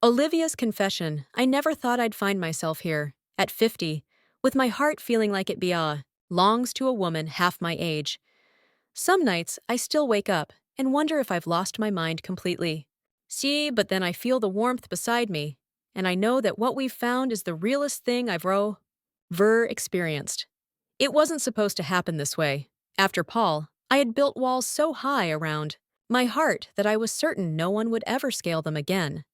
Olivia's confession. I never thought I'd find myself here, at 50, with my heart feeling like it belongs to a woman half my age. Some nights, I still wake up and wonder if I've lost my mind completely. See, but then I feel the warmth beside me, and I know that what we've found is the realest thing I've ever experienced. It wasn't supposed to happen this way. After Paul, I had built walls so high around my heart that I was certain no one would ever scale them again.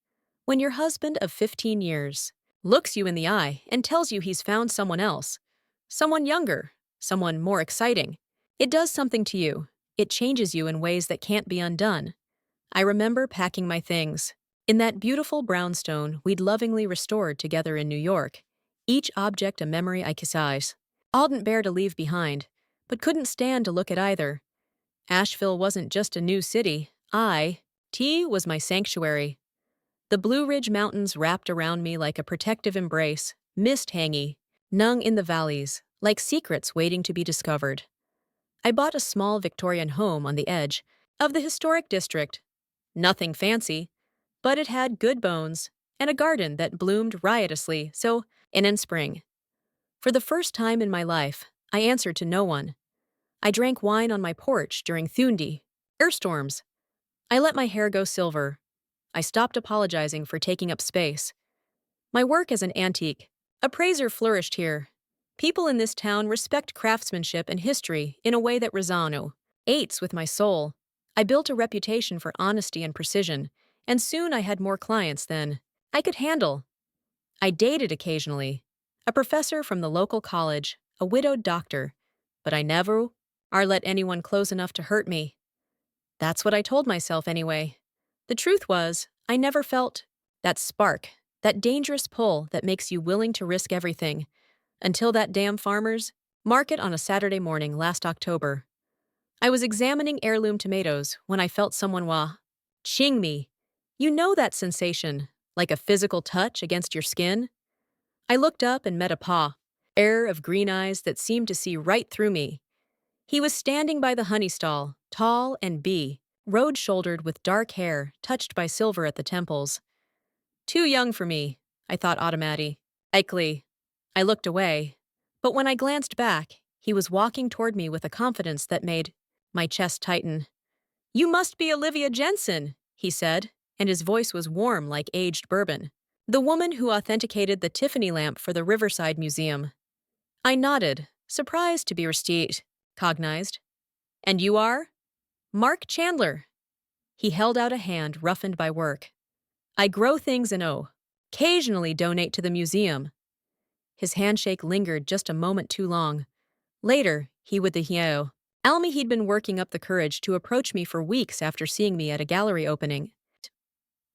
When your husband of 15 years looks you in the eye and tells you he's found someone else, someone younger, someone more exciting, it does something to you. It changes you in ways that can't be undone. I remember packing my things in that beautiful brownstone we'd lovingly restored together in New York, each object a memory I couldn't bear to leave behind, but couldn't stand to look at either. Asheville wasn't just a new city. T was my sanctuary. The Blue Ridge Mountains wrapped around me like a protective embrace, mist hangy, nung in the valleys, like secrets waiting to be discovered. I bought a small Victorian home on the edge of the historic district. Nothing fancy, but it had good bones and a garden that bloomed riotously, in spring. For the first time in my life, I answered to no one. I drank wine on my porch during Thundi, storms. I let my hair go silver. I stopped apologizing for taking up space. My work as an antique appraiser flourished here. People in this town respect craftsmanship and history in a way that resonates with my soul. I built a reputation for honesty and precision, and soon I had more clients than I could handle. I dated occasionally, a professor from the local college, a widowed doctor, but I never let anyone close enough to hurt me. That's what I told myself anyway. The truth was, I never felt that spark, that dangerous pull that makes you willing to risk everything, until that damn farmer's market on a Saturday morning last October. I was examining heirloom tomatoes when I felt someone ching me. You know that sensation, like a physical touch against your skin? I looked up and met a pair of green eyes that seemed to see right through me. He was standing by the honey stall, tall and road-shouldered with dark hair touched by silver at the temples. Too young for me, I thought automatically. I looked away, but when I glanced back, he was walking toward me with a confidence that made my chest tighten. "You must be Olivia Jensen," he said, and his voice was warm like aged bourbon. "The woman who authenticated the Tiffany lamp for the Riverside Museum." I nodded, surprised to be recognized. "And you are?" "Mark Chandler." He held out a hand roughened by work. "I grow things and occasionally donate to the museum." His handshake lingered just a moment too long. Later, he would tell me he'd been working up the courage to approach me for weeks after seeing me at a gallery opening.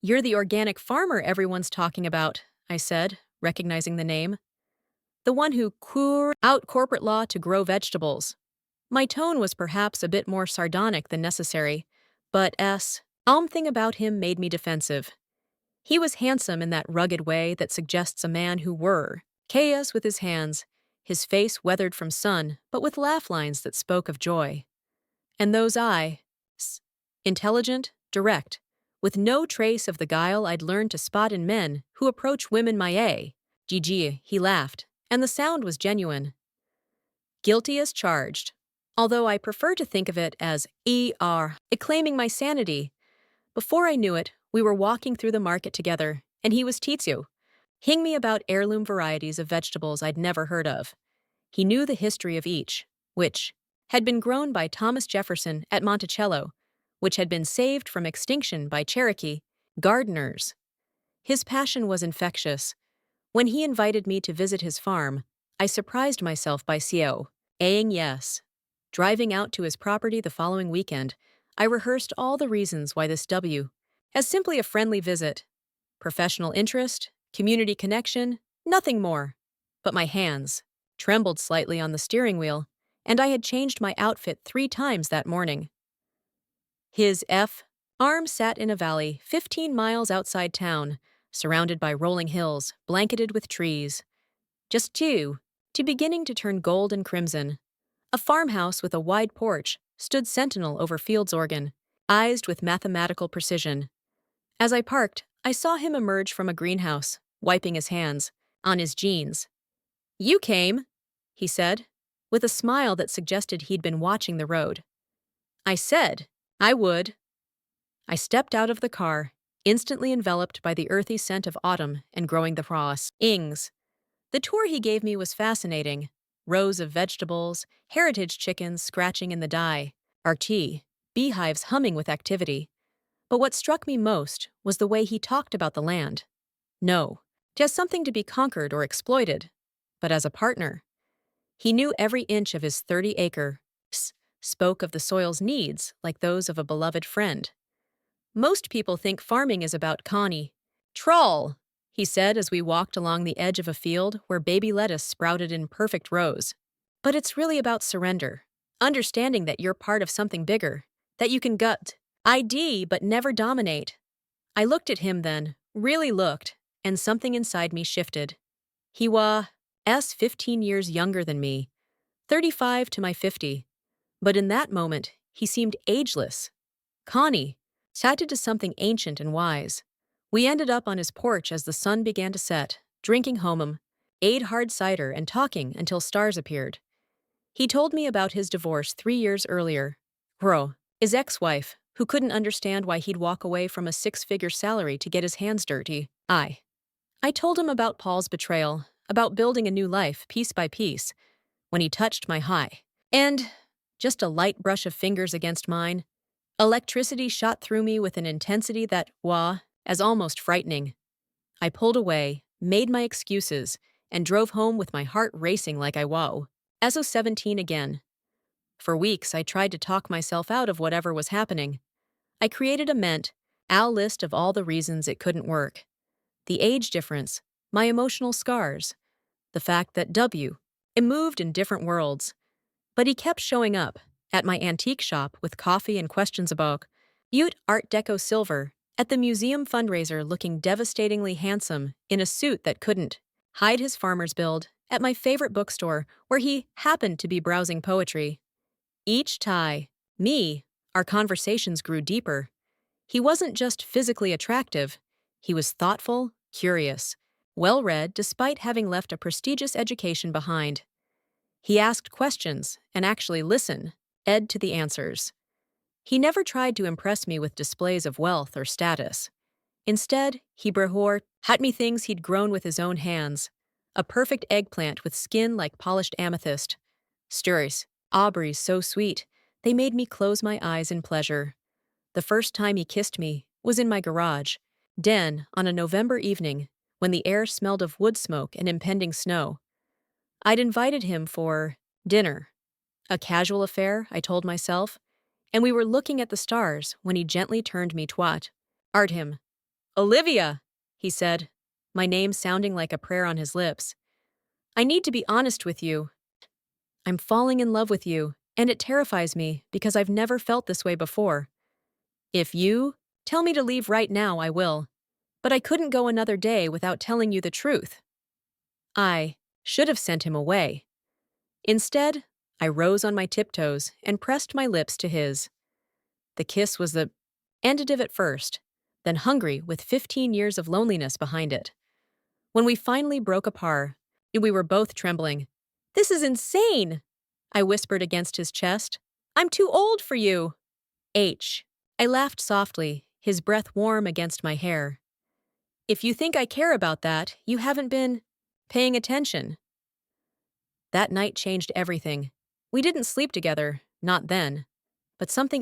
"You're the organic farmer everyone's talking about," I said, recognizing the name. "The one who out corporate law to grow vegetables." My tone was perhaps a bit more sardonic than necessary, but thing about him made me defensive. He was handsome in that rugged way that suggests a man who chaos with his hands, his face weathered from sun, but with laugh lines that spoke of joy. And those eyes, intelligent, direct, with no trace of the guile I'd learned to spot in men who approach women my age. He laughed, and the sound was genuine. "Guilty as charged," although I prefer to think of it as claiming my sanity. Before I knew it, we were walking through the market together, and he was teaching me about heirloom varieties of vegetables I'd never heard of. He knew the history of each, which had been grown by Thomas Jefferson at Monticello, which had been saved from extinction by Cherokee gardeners. His passion was infectious. When he invited me to visit his farm, I surprised myself by saying yes. Driving out to his property the following weekend, I rehearsed all the reasons why this as simply a friendly visit. Professional interest, community connection, nothing more. But my hands trembled slightly on the steering wheel, and I had changed my outfit 3 times that morning. His arm sat in a valley 15 miles outside town, surrounded by rolling hills, blanketed with trees. Just beginning to turn gold and crimson. A farmhouse with a wide porch stood sentinel over Fields Oregon, eyed with mathematical precision. As I parked, I saw him emerge from a greenhouse, wiping his hands on his jeans. You came, he said, with a smile that suggested he'd been watching the road. I said I would. I stepped out of the car, instantly enveloped by the earthy scent of autumn and growing the frost. Ings. The tour he gave me was fascinating. Rows of vegetables, heritage chickens scratching in the dye, RT, beehives humming with activity. But what struck me most was the way he talked about the land. No, just something to be conquered or exploited, but as a partner. He knew every inch of his 30-acre, spoke of the soil's needs like those of a beloved friend. Most people think farming is about Connie. Troll, he said as we walked along the edge of a field where baby lettuce sprouted in perfect rows. But it's really about surrender, understanding that you're part of something bigger, that you can gut, ID but never dominate. I looked at him then, really looked, and something inside me shifted. He was 15 years younger than me, 35 to my 50. But in that moment, he seemed ageless. Connie, chatted to something ancient and wise. We ended up on his porch as the sun began to set, drinking homum, ate hard cider and talking until stars appeared. He told me about his divorce 3 years earlier. His ex-wife, who couldn't understand why he'd walk away from a six-figure salary to get his hands dirty. I told him about Paul's betrayal, about building a new life piece by piece, when he touched my high. And, just a light brush of fingers against mine, electricity shot through me with an intensity that was as almost frightening. I pulled away, made my excuses, and drove home with my heart racing like I was. As of 17 again. For weeks, I tried to talk myself out of whatever was happening. I created a list of all the reasons it couldn't work. The age difference, my emotional scars, the fact that it moved in different worlds. But he kept showing up, at my antique shop with coffee and questions about Art Deco silver, at the museum fundraiser looking devastatingly handsome in a suit that couldn't hide his farmer's build, at my favorite bookstore where he happened to be browsing poetry. Each time, our conversations grew deeper. He wasn't just physically attractive, he was thoughtful, curious, well-read despite having left a prestigious education behind. He asked questions and actually listened, to the answers. He never tried to impress me with displays of wealth or status. Instead, he had me things he'd grown with his own hands. A perfect eggplant with skin like polished amethyst. Sturs, Aubrey's so sweet, they made me close my eyes in pleasure. The first time he kissed me was in my garage, on a November evening, when the air smelled of wood smoke and impending snow. I'd invited him for dinner. A casual affair, I told myself, and we were looking at the stars when he gently turned me twat. Him. Olivia, he said, my name sounding like a prayer on his lips. I need to be honest with you. I'm falling in love with you, and it terrifies me because I've never felt this way before. If you tell me to leave right now, I will. But I couldn't go another day without telling you the truth. I should have sent him away. Instead, I rose on my tiptoes and pressed my lips to his. The kiss was the tentative at first, then hungry with 15 years of loneliness behind it. When we finally broke apart, we were both trembling. This is insane, I whispered against his chest. I'm too old for you. I laughed softly, his breath warm against my hair. If you think I care about that, you haven't been paying attention. That night changed everything. We didn't sleep together, not then. But something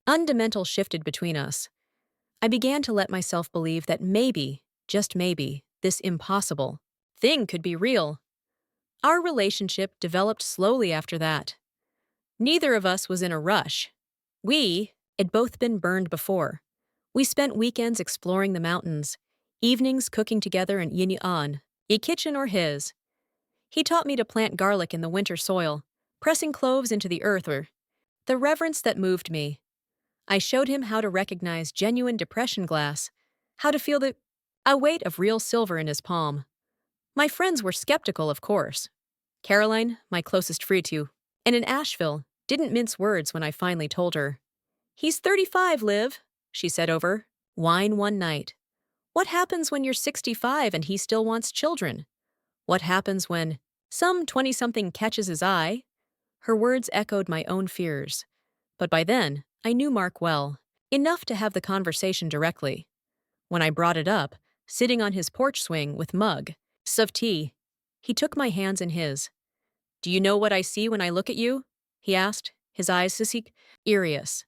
fundamental shifted between us. I began to let myself believe that maybe, just maybe, this impossible thing could be real. Our relationship developed slowly after that. Neither of us was in a rush. We had both been burned before. We spent weekends exploring the mountains, evenings cooking together in a kitchen or his. He taught me to plant garlic in the winter soil, pressing cloves into the earth the reverence that moved me. I showed him how to recognize genuine depression glass, how to feel the weight of real silver in his palm. My friends were skeptical, of course. Caroline, my closest friend, and in Asheville, didn't mince words when I finally told her. He's 35, Liv, she said over wine one night. What happens when you're 65 and he still wants children? What happens when some 20-something catches his eye? Her words echoed my own fears. But by then, I knew Mark well, enough to have the conversation directly. When I brought it up, sitting on his porch swing with mug of tea, he took my hands in his. Do you know what I see when I look at you? He asked, his eyes serious.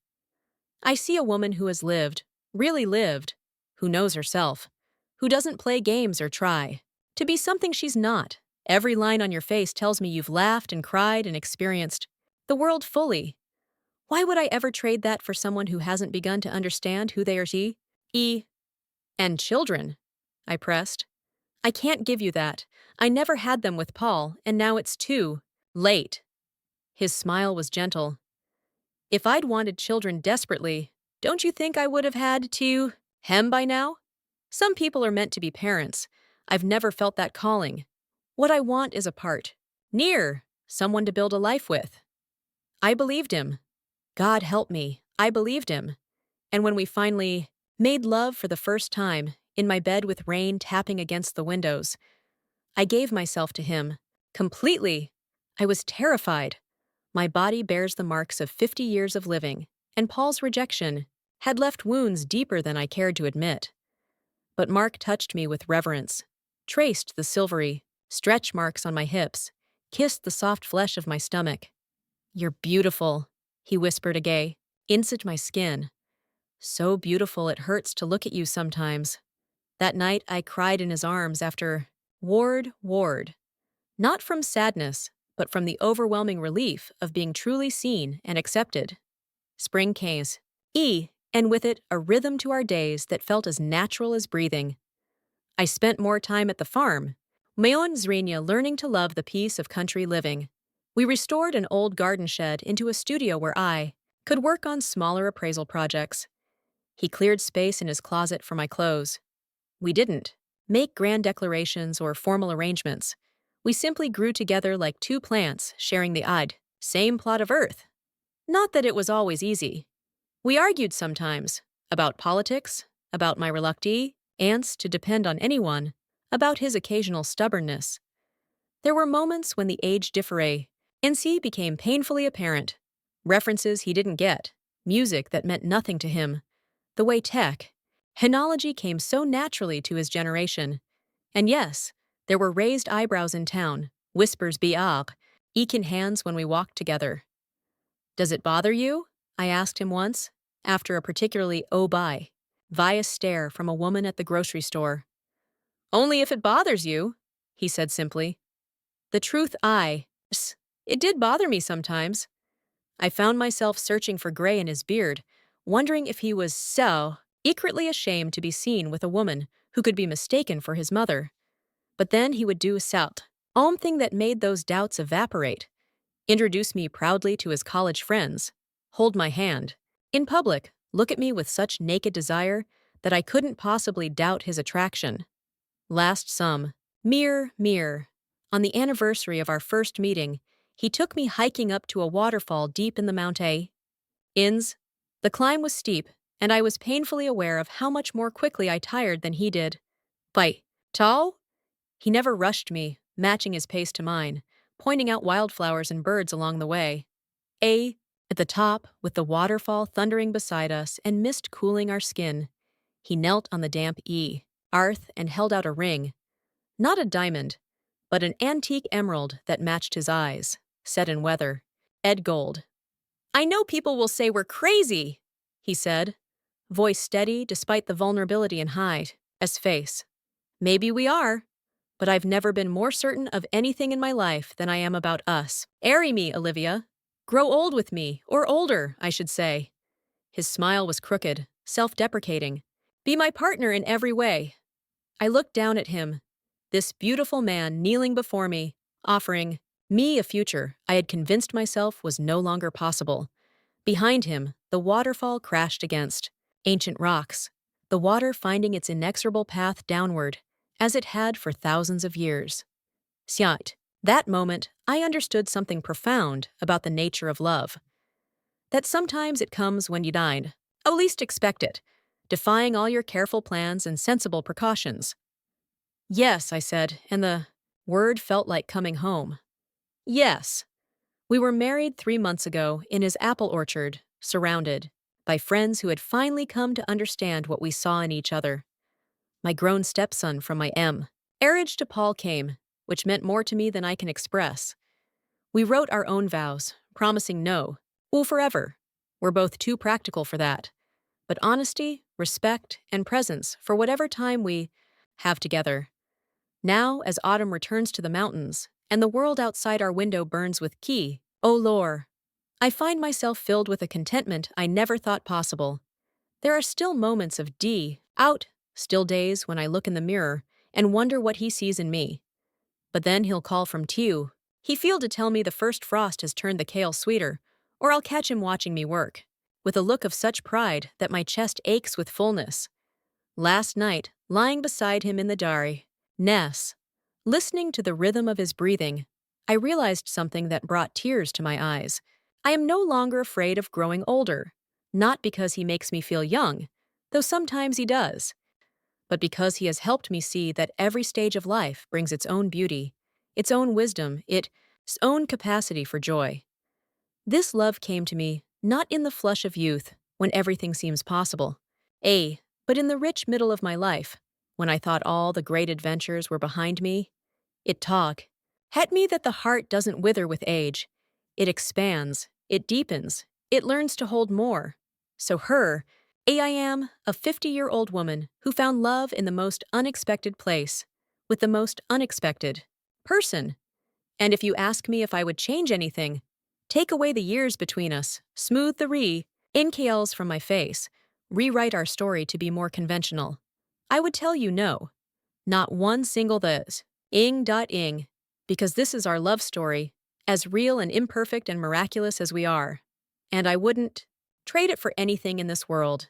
I see a woman who has lived, really lived, who knows herself, who doesn't play games or try to be something she's not. Every line on your face tells me you've laughed and cried and experienced the world fully. Why would I ever trade that for someone who hasn't begun to understand who they are? And children, I pressed. I can't give you that. I never had them with Paul, and now it's too late. His smile was gentle. If I'd wanted children desperately, don't you think I would have had to hem by now? Some people are meant to be parents. I've never felt that calling. What I want is a someone to build a life with. I believed him. God help me, I believed him. And when we finally made love for the first time, in my bed with rain tapping against the windows, I gave myself to him, completely. I was terrified. My body bears the marks of 50 years of living, and Paul's rejection had left wounds deeper than I cared to admit. But Mark touched me with reverence, traced the silvery stretch marks on my hips, kissed the soft flesh of my stomach. You're beautiful, he whispered inside my skin. So beautiful it hurts to look at you sometimes. That night I cried in his arms after Ward. Not from sadness, but from the overwhelming relief of being truly seen and accepted. Spring came, and with it a rhythm to our days that felt as natural as breathing. I spent more time at the farm, Mayon Zrenia learning to love the peace of country living. We restored an old garden shed into a studio where I could work on smaller appraisal projects. He cleared space in his closet for my clothes. We didn't make grand declarations or formal arrangements. We simply grew together like two plants sharing the same plot of earth. Not that it was always easy. We argued sometimes about politics, about my reluctance to depend on anyone, about his occasional stubbornness. There were moments when the age difference became painfully apparent. References he didn't get, music that meant nothing to him, the way technology came so naturally to his generation. And yes, there were raised eyebrows in town, whispers in hands when we walked together. Does it bother you? I asked him once, after a particularly via stare from a woman at the grocery store. Only if it bothers you, he said simply. The truth, it did bother me sometimes. I found myself searching for gray in his beard, wondering if he was so secretly ashamed to be seen with a woman who could be mistaken for his mother. But then he would do a thing that made those doubts evaporate, introduce me proudly to his college friends, hold my hand, in public, look at me with such naked desire that I couldn't possibly doubt his attraction. On the anniversary of our first meeting, he took me hiking up to a waterfall deep in the mountains. The climb was steep, and I was painfully aware of how much more quickly I tired than he did. Tall? He never rushed me, matching his pace to mine, pointing out wildflowers and birds along the way. At the top, with the waterfall thundering beside us and mist cooling our skin, he knelt on the damp earth and held out a ring. Not a diamond, but an antique emerald that matched his eyes, set in weather. Gold. I know people will say we're crazy, he said, voice steady despite the vulnerability in his face. Maybe we are, but I've never been more certain of anything in my life than I am about us. Marry me, Olivia. Grow old with me, or older, I should say. His smile was crooked, self-deprecating. Be my partner in every way. I looked down at him, this beautiful man kneeling before me, offering me a future I had convinced myself was no longer possible. Behind him, the waterfall crashed against ancient rocks, the water finding its inexorable path downward, as it had for thousands of years. That moment, I understood something profound about the nature of love. That sometimes it comes when you least expect it, defying all your careful plans and sensible precautions. Yes, I said, and the word felt like coming home. Yes. We were married 3 months ago in his apple orchard, surrounded by friends who had finally come to understand what we saw in each other. My grown stepson from my marriage to Paul came, which meant more to me than I can express. We wrote our own vows, promising no, forever. We're both too practical for that. But honesty, respect, and presence for whatever time we have together. Now, as autumn returns to the mountains, and the world outside our window burns with key, oh lore, I find myself filled with a contentment I never thought possible. There are still moments of still days when I look in the mirror and wonder what he sees in me. But then he'll call from Tew. He feel to tell me the first frost has turned the kale sweeter, or I'll catch him watching me work, with a look of such pride that my chest aches with fullness. Last night, lying beside him in the dari, listening to the rhythm of his breathing, I realized something that brought tears to my eyes. I am no longer afraid of growing older, not because he makes me feel young, though sometimes he does, but because he has helped me see that every stage of life brings its own beauty, its own wisdom, its own capacity for joy. This love came to me not in the flush of youth, when everything seems possible, but in the rich middle of my life, when I thought all the great adventures were behind me. It taught me that the heart doesn't wither with age. It expands, it deepens, it learns to hold more. So I am a 50-year-old woman who found love in the most unexpected place, with the most unexpected person. And if you ask me if I would change anything, take away the years between us, smooth the NKLs from my face, rewrite our story to be more conventional, I would tell you no. Not one single ing, because this is our love story, as real and imperfect and miraculous as we are. And I wouldn't trade it for anything in this world.